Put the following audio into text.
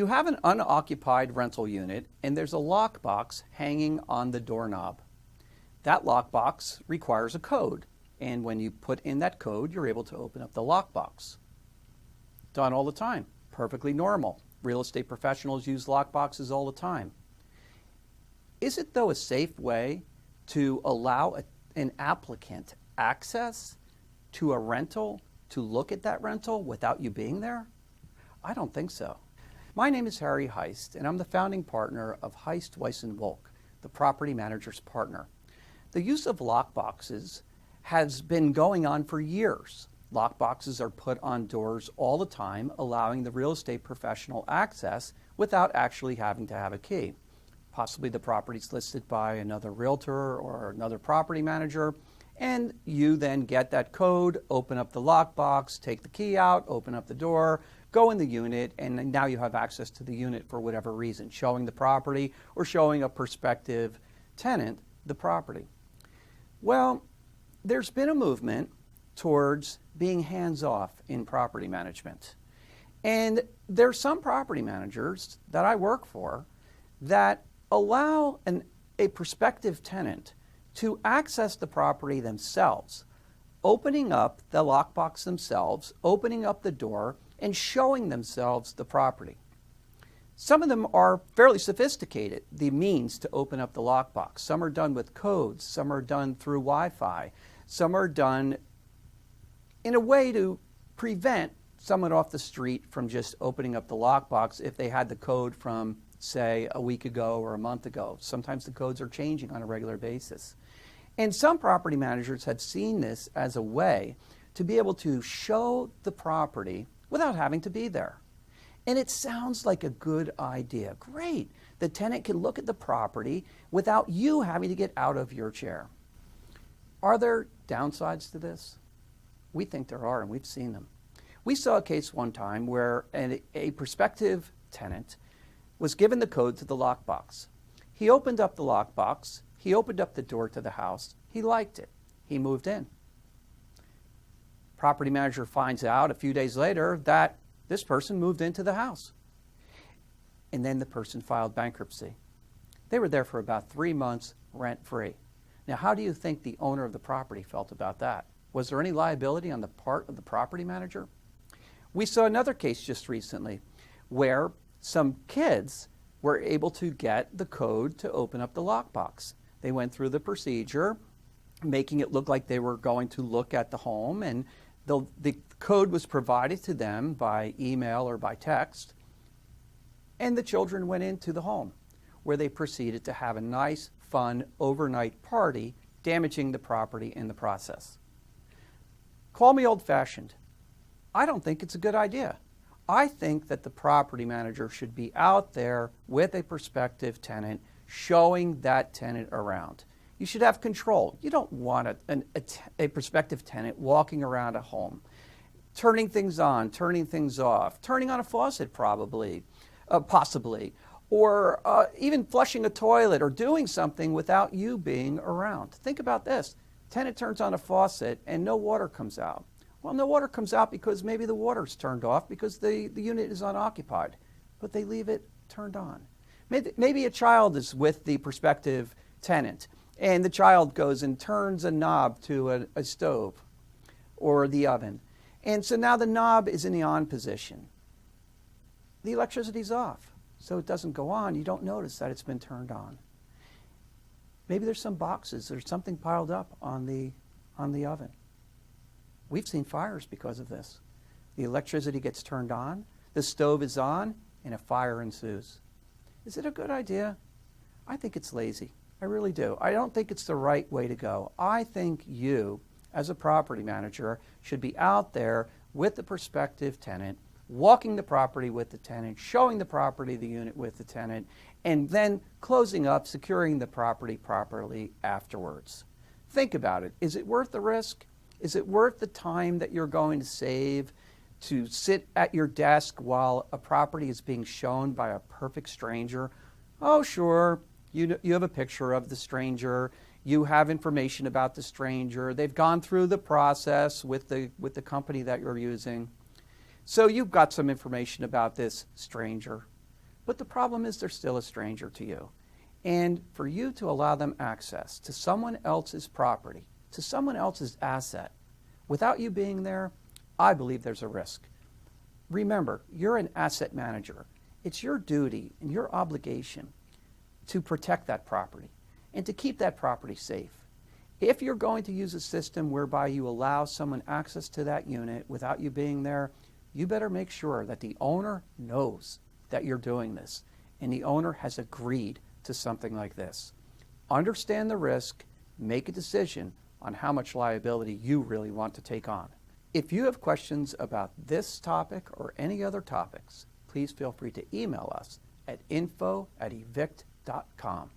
You have an unoccupied rental unit and there's a lockbox hanging on the doorknob. That lockbox requires a code, and when you put in that code, you're able to open up the lockbox. Done all the time. Perfectly normal. Real estate professionals use lockboxes all the time. Is it, though, a safe way to allow an applicant access to a rental to look at that rental without you being there? I don't think so. My name is Harry Heist, and I'm the founding partner of Heist, Weiss & Wolk, the property manager's partner. The use of lockboxes has been going on for years. Lockboxes are put on doors all the time, allowing the real estate professional access without actually having to have a key. Possibly the property's listed by another realtor or another property manager, and you then get that code, open up the lockbox, take the key out, open up the door, go in the unit, and now you have access to the unit for whatever reason, showing the property or showing a prospective tenant the property. Well, there's been a movement towards being hands-off in property management. And there's some property managers that I work for that allow a prospective tenant to access the property themselves, opening up the lockbox themselves, opening up the door, and showing themselves the property. Some of them are fairly sophisticated, the means to open up the lockbox. Some are done with codes, some are done through Wi-Fi, some are done in a way to prevent someone off the street from just opening up the lockbox if they had the code from, say, a week ago or a month ago. Sometimes the codes are changing on a regular basis. And some property managers have seen this as a way to be able to show the property without having to be there. And it sounds like a good idea. Great. The tenant can look at the property without you having to get out of your chair. Are there downsides to this? We think there are, and we've seen them. We saw a case one time where a prospective tenant was given the code to the lockbox. He opened up the lockbox. He opened up the door to the house. He liked it. He moved in. Property manager finds out a few days later that this person moved into the house. And then the person filed bankruptcy. They were there for about 3 months rent-free. Now, how do you think the owner of the property felt about that? Was there any liability on the part of the property manager? We saw another case just recently where some kids were able to get the code to open up the lockbox. They went through the procedure, making it look like they were going to look at the home, and the code was provided to them by email or by text, and the children went into the home where they proceeded to have a nice, fun overnight party, damaging the property in the process. Call me old-fashioned. I don't think it's a good idea. I think that the property manager should be out there with a prospective tenant, showing that tenant around. You should have control. You don't want a prospective tenant walking around a home, turning things on, turning things off, turning on a faucet possibly, or even flushing a toilet or doing something without you being around. Think about this. Tenant turns on a faucet and no water comes out. Well, no water comes out because maybe the water's turned off because the unit is unoccupied, but they leave it turned on. Maybe a child is with the prospective tenant, and the child goes and turns a knob to a stove or the oven. And so now the knob is in the on position. The electricity's off, so it doesn't go on. You don't notice that it's been turned on. Maybe there's some boxes or something piled up on the oven. We've seen fires because of this. The electricity gets turned on, the stove is on, and a fire ensues. Is it a good idea? I think it's lazy. I really do. I don't think it's the right way to go. I think you, as a property manager, should be out there with the prospective tenant, walking the property with the tenant, showing the property, the unit with the tenant, and then closing up, securing the property properly afterwards. Think about it. Is it worth the risk? Is it worth the time that you're going to save to sit at your desk while a property is being shown by a perfect stranger? Oh, sure. You have a picture of the stranger. You have information about the stranger. They've gone through the process with the company that you're using. So you've got some information about this stranger. but the problem is they're still a stranger to you. And for you to allow them access to someone else's property, to someone else's asset, without you being there, I believe there's a risk. Remember, you're an asset manager. It's your duty and your obligation to protect that property and to keep that property safe. If you're going to use a system whereby you allow someone access to that unit without you being there, you better make sure that the owner knows that you're doing this and the owner has agreed to something like this. Understand the risk, make a decision on how much liability you really want to take on. If you have questions about this topic or any other topics, please feel free to email us at info@evict.com.